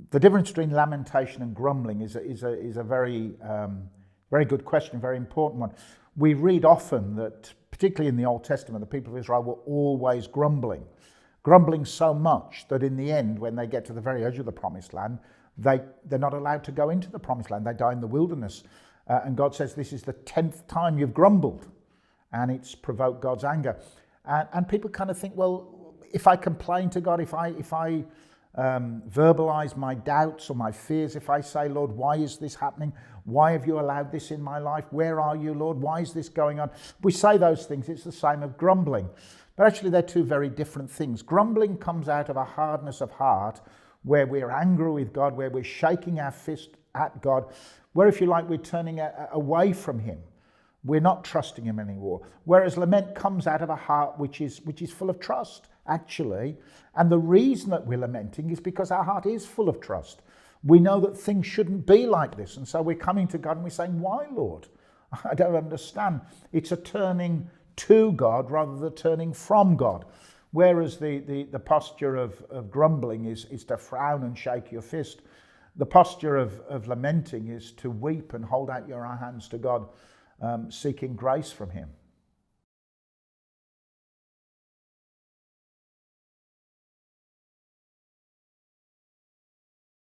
The difference between lamentation and grumbling is a very, very good question, very important one. We read often that, particularly in the Old Testament, the people of Israel were always grumbling so much that in the end, when they get to the very edge of the promised land, they're not allowed to go into the promised land. They die in the wilderness. And God says, this is the 10th time you've grumbled. And it's provoked God's anger. And people kind of think, well, if I complain to God, if I verbalize my doubts or my fears, if I say, Lord, why is this happening? Why have you allowed this in my life? Where are you, Lord? Why is this going on? We say those things. It's the same of grumbling. But actually, they're two very different things. Grumbling comes out of a hardness of heart where we're angry with God, where we're shaking our fist at God, where, if you like, we're turning away from him. We're not trusting him anymore. Whereas lament comes out of a heart which is full of trust, actually. And the reason that we're lamenting is because our heart is full of trust. We know that things shouldn't be like this. And so we're coming to God and we're saying, why, Lord? I don't understand. It's a turning to God rather than turning from God. Whereas the posture of grumbling is to frown and shake your fist. The posture of lamenting is to weep and hold out your hands to God, seeking grace from him.